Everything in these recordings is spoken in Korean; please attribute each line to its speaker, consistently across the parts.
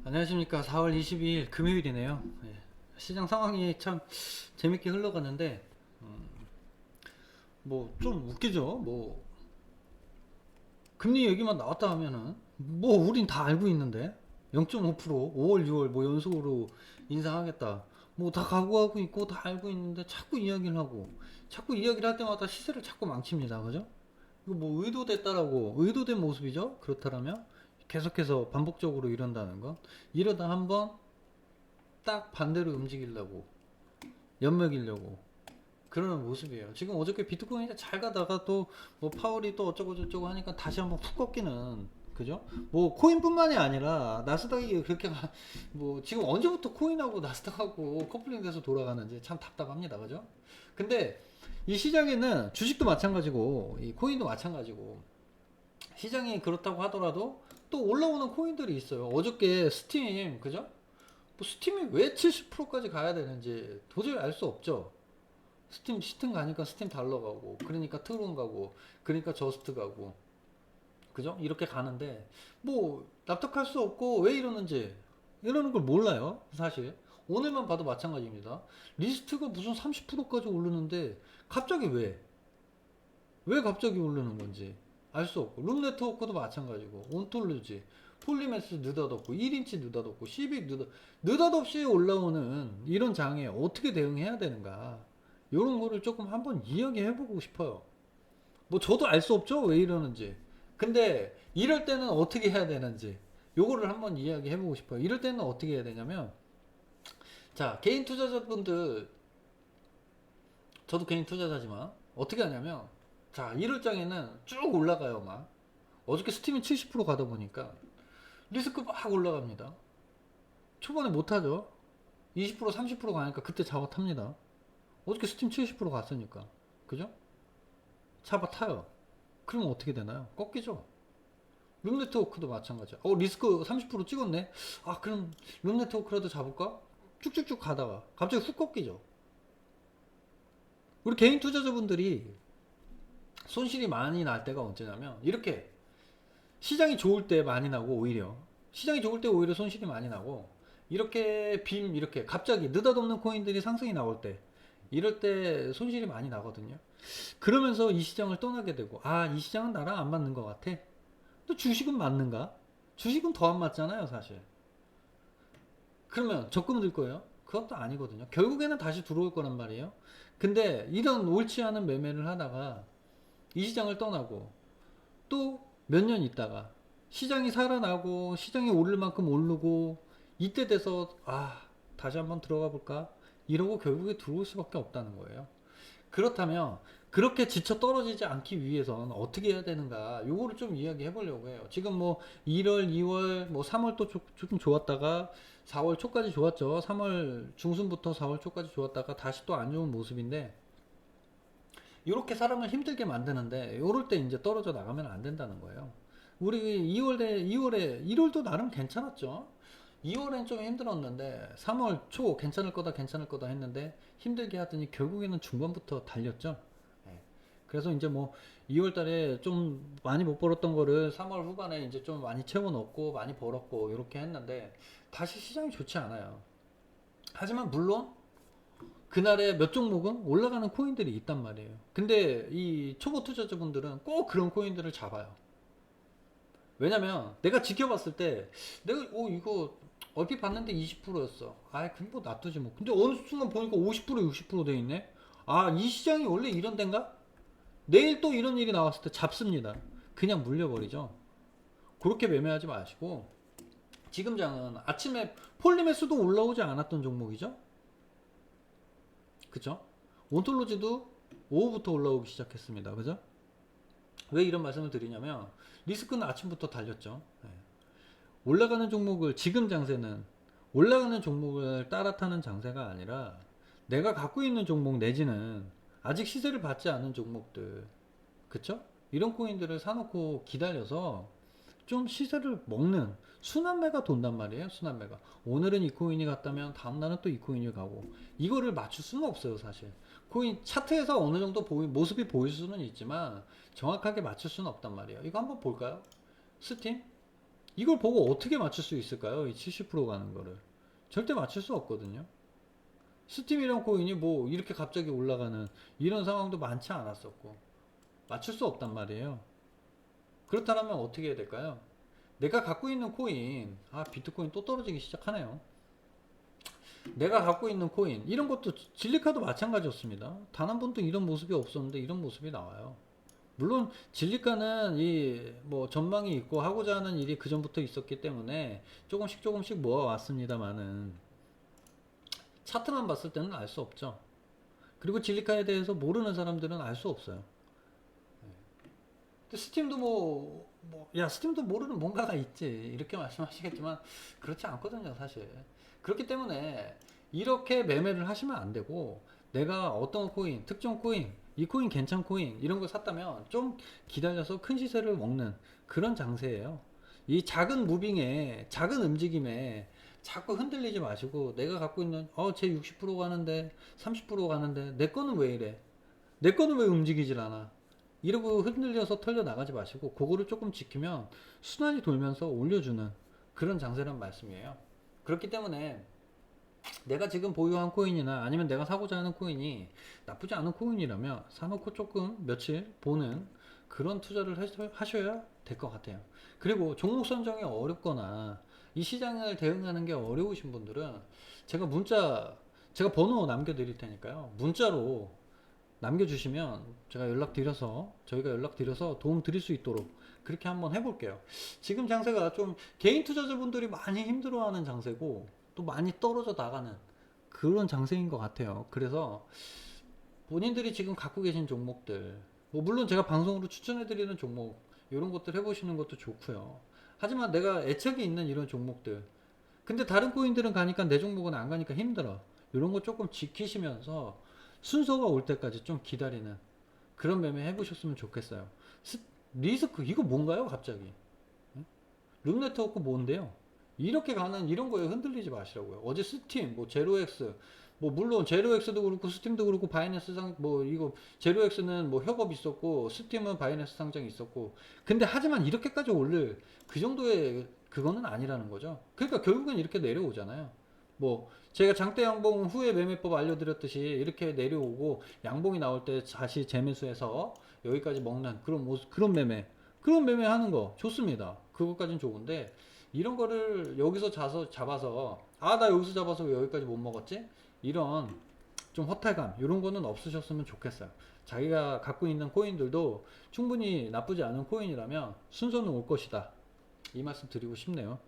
Speaker 1: 안녕하십니까. 4월 22일 금요일이네요. 예. 시장 상황이 참 재밌게 흘러가는데 뭐 좀 웃기죠. 뭐 금리 얘기만 나왔다 하면은 뭐 우린 다 알고 있는데 0.5% 5월 6월 뭐 연속으로 인상하겠다 뭐 다 각오하고 있고 다 알고 있는데 자꾸 이야기를 하고 자꾸 이야기를 할 때마다 시세를 자꾸 망칩니다. 그죠? 이거 뭐 의도됐다라고 의도된 모습이죠. 그렇다면 계속해서 반복적으로 이런다는 건 이러다 한번 딱 반대로 움직이려고 연맥이려고 그러는 모습이에요. 지금 어저께 비트코인이 잘 가다가 또 뭐 파월이 또 어쩌고 저쩌고 하니까 다시 한번 푹 꺾이는, 그죠? 뭐 코인뿐만이 아니라 나스닥이 그렇게 뭐 지금 언제부터 코인하고 나스닥하고 커플링돼서 돌아가는지 참 답답합니다. 그죠? 근데 이 시장에는 주식도 마찬가지고 이 코인도 마찬가지고 시장이 그렇다고 하더라도 또 올라오는 코인들이 있어요. 어저께 스팀, 그죠? 뭐 스팀이 왜 70%까지 가야 되는지 도저히 알 수 없죠. 스팀 가니까 스팀 달러 가고, 그러니까 트론 가고, 그러니까 저스트 가고, 그죠? 이렇게 가는데, 뭐, 납득할 수 없고, 왜 이러는지, 이러는 걸 몰라요, 사실. 오늘만 봐도 마찬가지입니다. 리스트가 무슨 30%까지 오르는데, 갑자기 왜? 왜 갑자기 오르는 건지 알 수 없고, 룸 네트워크도 마찬가지고, 온톨로지, 폴리메스 느닷없고, 1인치 느닷없고, 시빅 느닷없이 올라오는 이런 장에 어떻게 대응해야 되는가, 요런 거를 조금 한번 이야기해 보고 싶어요. 뭐 저도 알 수 없죠, 왜 이러는지. 근데 이럴 때는 어떻게 해야 되는지 요거를 한번 이야기해 보고 싶어요. 이럴 때는 어떻게 해야 되냐면, 자, 개인 투자자분들, 저도 개인 투자자지만 어떻게 하냐면, 자, 이럴 장에는 쭉 올라가요. 막 어저께 스팀이 70% 가다 보니까 리스크 막 올라갑니다. 초반에 못하죠. 20% 30% 가니까 그때 잡아 탑니다. 어저께 스팀 70% 갔으니까, 그죠? 잡아 타요. 그러면 어떻게 되나요? 꺾이죠. 룸네트워크도 마찬가지야. 리스크 30% 찍었네. 아, 그럼 룸네트워크라도 잡을까? 쭉쭉쭉 가다가 갑자기 훅 꺾이죠. 우리 개인 투자자분들이 손실이 많이 날 때가 언제냐면, 이렇게 시장이 좋을 때 많이 나고, 오히려 시장이 좋을 때 오히려 손실이 많이 나고, 이렇게 이렇게 갑자기 느닷없는 코인들이 상승이 나올 때, 이럴 때 손실이 많이 나거든요. 그러면서 이 시장을 떠나게 되고, 아, 이 시장은 나랑 안 맞는 것 같아. 또 주식은 맞는가? 주식은 더 안 맞잖아요, 사실. 그러면 적금 들 거예요? 그것도 아니거든요. 결국에는 다시 들어올 거란 말이에요. 근데 이런 옳지 않은 매매를 하다가 이 시장을 떠나고 또 몇 년 있다가 시장이 살아나고 시장이 오를 만큼 오르고, 이때 돼서 아, 다시 한번 들어가 볼까? 이러고 결국에 들어올 수밖에 없다는 거예요. 그렇다면 그렇게 지쳐 떨어지지 않기 위해서는 어떻게 해야 되는가, 요거를 좀 이야기해 보려고 해요. 지금 뭐 1월 2월 뭐 3월 또 조금 좋았다가 4월 초까지 좋았죠. 3월 중순부터 4월 초까지 좋았다가 다시 또 안 좋은 모습인데, 이렇게 사람을 힘들게 만드는데 요럴 때 이제 떨어져 나가면 안 된다는 거예요. 우리 2월에 1월도 나름 괜찮았죠. 2월엔 좀 힘들었는데 3월 초 괜찮을 거다 했는데 힘들게 하더니 결국에는 중반부터 달렸죠. 예. 그래서 이제 뭐 2월 달에 좀 많이 못 벌었던 거를 3월 후반에 이제 좀 많이 채워 넣고 많이 벌었고 이렇게 했는데, 다시 시장이 좋지 않아요. 하지만 물론 그날에 몇 종목은 올라가는 코인들이 있단 말이에요. 근데 이 초보 투자자분들은 꼭 그런 코인들을 잡아요. 왜냐면 내가 지켜봤을 때, 내가 이거 얼핏 봤는데 20%였어. 아이, 그럼 뭐 놔두지 뭐. 근데 어느 순간 보니까 50% 60%돼 있네. 아, 이 시장이 원래 이런 데인가? 내일 또 이런 일이 나왔을 때 잡습니다. 그냥 물려버리죠. 그렇게 매매하지 마시고, 지금 장은 아침에 폴리메스도 올라오지 않았던 종목이죠. 그죠? 온톨로지도 오후부터 올라오기 시작했습니다. 그죠? 왜 이런 말씀을 드리냐면, 리스크는 아침부터 달렸죠. 네. 올라가는 종목을, 지금 장세는 올라가는 종목을 따라 타는 장세가 아니라 내가 갖고 있는 종목 내지는 아직 시세를 받지 않은 종목들, 그쵸? 이런 코인들을 사놓고 기다려서 좀 시세를 먹는 순환매가 돈단 말이에요. 순환매가 오늘은 이 코인이 갔다면 다음날은 또 이 코인이 가고, 이거를 맞출 수는 없어요, 사실. 코인 차트에서 어느 정도 모습이 보일 수는 있지만 정확하게 맞출 수는 없단 말이에요. 이거 한번 볼까요? 스팀 이걸 보고 어떻게 맞출 수 있을까요? 이 70% 가는 거를. 절대 맞출 수 없거든요. 스팀이랑 코인이 뭐 이렇게 갑자기 올라가는 이런 상황도 많지 않았었고 맞출 수 없단 말이에요. 그렇다면 어떻게 해야 될까요? 내가 갖고 있는 코인, 비트코인 또 떨어지기 시작하네요. 내가 갖고 있는 코인, 이런 것도 진리카도 마찬가지였습니다. 단 한 번도 이런 모습이 없었는데 이런 모습이 나와요. 물론 진리카는 이 뭐 전망이 있고 하고자 하는 일이 그 전부터 있었기 때문에 조금씩 조금씩 모아왔습니다만은 차트만 봤을 때는 알 수 없죠. 그리고 진리카에 대해서 모르는 사람들은 알 수 없어요. 근데 스팀도 야, 스팀도 모르는 뭔가가 있지. 이렇게 말씀하시겠지만, 그렇지 않거든요, 사실. 그렇기 때문에, 이렇게 매매를 하시면 안 되고, 내가 어떤 코인, 특정 코인, 이 코인 괜찮 코인, 이런 거 샀다면, 좀 기다려서 큰 시세를 먹는 그런 장세예요. 이 작은 무빙에, 작은 움직임에, 자꾸 흔들리지 마시고, 내가 갖고 있는, 제 60% 가는데, 30% 가는데, 내 거는 왜 이래? 내 거는 왜 움직이질 않아? 이러고 흔들려서 털려 나가지 마시고 그거를 조금 지키면 순환이 돌면서 올려주는 그런 장세란 말씀이에요. 그렇기 때문에 내가 지금 보유한 코인이나 아니면 내가 사고자 하는 코인이 나쁘지 않은 코인이라면 사놓고 조금 며칠 보는 그런 투자를 하셔야 될 것 같아요. 그리고 종목 선정이 어렵거나 이 시장을 대응하는 게 어려우신 분들은 제가 제가 번호 남겨드릴 테니까요. 문자로 남겨주시면 저희가 연락드려서 도움 드릴 수 있도록 그렇게 한번 해볼게요. 지금 장세가 좀 개인 투자자분들이 많이 힘들어하는 장세고 또 많이 떨어져 나가는 그런 장세인 것 같아요. 그래서 본인들이 지금 갖고 계신 종목들, 뭐 물론 제가 방송으로 추천해드리는 종목 이런 것들 해보시는 것도 좋고요. 하지만 내가 애착이 있는 이런 종목들, 근데 다른 코인들은 가니까 내 종목은 안 가니까 힘들어. 이런 거 조금 지키시면서 순서가 올 때까지 좀 기다리는 그런 매매 해보셨으면 좋겠어요. 리스크 이거 뭔가요 갑자기? 룸 네트워크 뭔데요? 이렇게 가는 이런 거에 흔들리지 마시라고요. 어제 스팀, 뭐 제로엑스, 뭐 물론 제로엑스도 그렇고 스팀도 그렇고 바이낸스 뭐 이거 제로엑스는 뭐 협업 있었고 스팀은 바이낸스 상장이 있었고 근데 하지만 이렇게까지 올릴 그 정도의 그거는 아니라는 거죠. 그러니까 결국엔 이렇게 내려오잖아요. 뭐 제가 장대 양봉 후에 매매법 알려드렸듯이 이렇게 내려오고 양봉이 나올 때 다시 재매수해서 여기까지 먹는 그런 모습, 그런 매매 하는 거 좋습니다. 그것까진 좋은데 이런 거를 여기서 잡아서 나 여기서 잡아서 왜 여기까지 못 먹었지? 이런 좀 허탈감 이런 거는 없으셨으면 좋겠어요. 자기가 갖고 있는 코인들도 충분히 나쁘지 않은 코인이라면 순서는 올 것이다. 이 말씀 드리고 싶네요.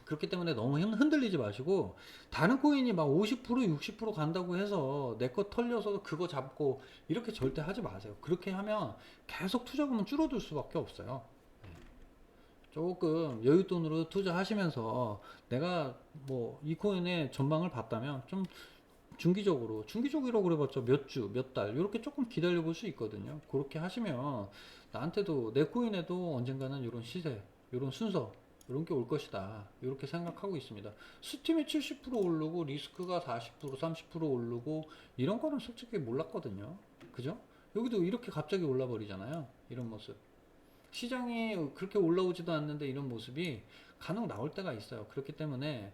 Speaker 1: 그렇기 때문에 너무 흔들리지 마시고 다른 코인이 막 50% 60% 간다고 해서 내 거 털려서 그거 잡고 이렇게 절대 하지 마세요. 그렇게 하면 계속 투자금은 줄어들 수밖에 없어요. 조금 여윳돈으로 투자하시면서 내가 뭐 이 코인의 전망을 봤다면 좀 중기적으로 그래봤자 몇 주, 몇 달 이렇게 조금 기다려 볼 수 있거든요. 그렇게 하시면 나한테도 내 코인에도 언젠가는 이런 시세, 이런 순서 이런 게 올 것이다. 이렇게 생각하고 있습니다. 스팀이 70% 오르고 리스크가 40%, 30% 오르고 이런 거는 솔직히 몰랐거든요. 그죠? 여기도 이렇게 갑자기 올라 버리잖아요. 이런 모습. 시장이 그렇게 올라오지도 않는데 이런 모습이 간혹 나올 때가 있어요. 그렇기 때문에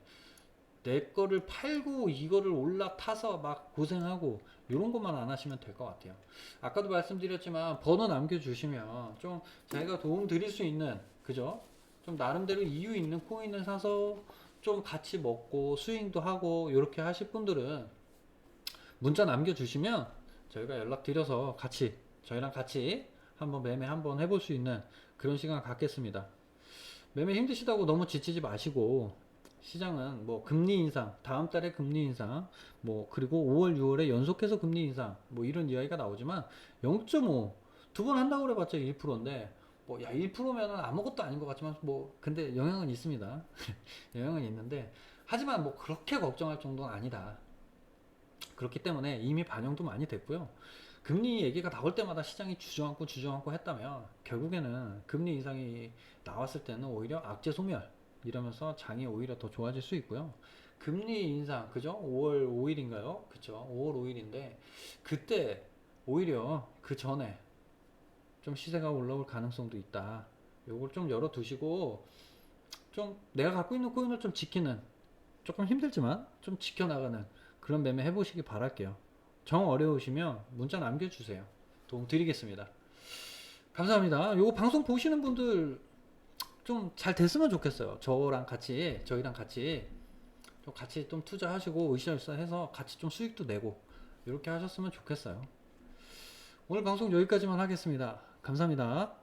Speaker 1: 내 거를 팔고 이거를 올라타서 막 고생하고 이런 것만 안 하시면 될 것 같아요. 아까도 말씀드렸지만 번호 남겨주시면 좀 자기가 도움 드릴 수 있는 그죠? 좀 나름대로 이유 있는 코인을 사서 좀 같이 먹고 스윙도 하고 이렇게 하실 분들은 문자 남겨주시면 저희가 연락드려서 저희랑 같이 한번 매매 한번 해볼 수 있는 그런 시간 갖겠습니다. 매매 힘드시다고 너무 지치지 마시고 시장은 뭐 금리 인상, 다음 달에 금리 인상, 뭐 그리고 5월, 6월에 연속해서 금리 인상, 뭐 이런 이야기가 나오지만 0.5 두 번 한다고 그래봤자 1%인데 뭐 야 1%면은 아무것도 아닌 것 같지만 뭐 근데 영향은 있습니다. 영향은 있는데 하지만 뭐 그렇게 걱정할 정도는 아니다. 그렇기 때문에 이미 반영도 많이 됐고요. 금리 얘기가 나올 때마다 시장이 주저앉고 했다면 결국에는 금리 인상이 나왔을 때는 오히려 악재 소멸 이러면서 장이 오히려 더 좋아질 수 있고요. 금리 인상 그죠? 5월 5일인가요? 그죠? 5월 5일인데 그때 오히려 그 전에 좀 시세가 올라올 가능성도 있다. 요걸 좀 열어두시고 좀 내가 갖고 있는 코인을 좀 지키는, 조금 힘들지만 좀 지켜나가는 그런 매매 해보시기 바랄게요. 정 어려우시면 문자 남겨주세요. 도움 드리겠습니다. 감사합니다. 요거 방송 보시는 분들 좀 잘 됐으면 좋겠어요. 저희랑 같이 좀 투자하시고 으쌰으쌰 해서 같이 좀 수익도 내고 이렇게 하셨으면 좋겠어요. 오늘 방송 여기까지만 하겠습니다. 감사합니다.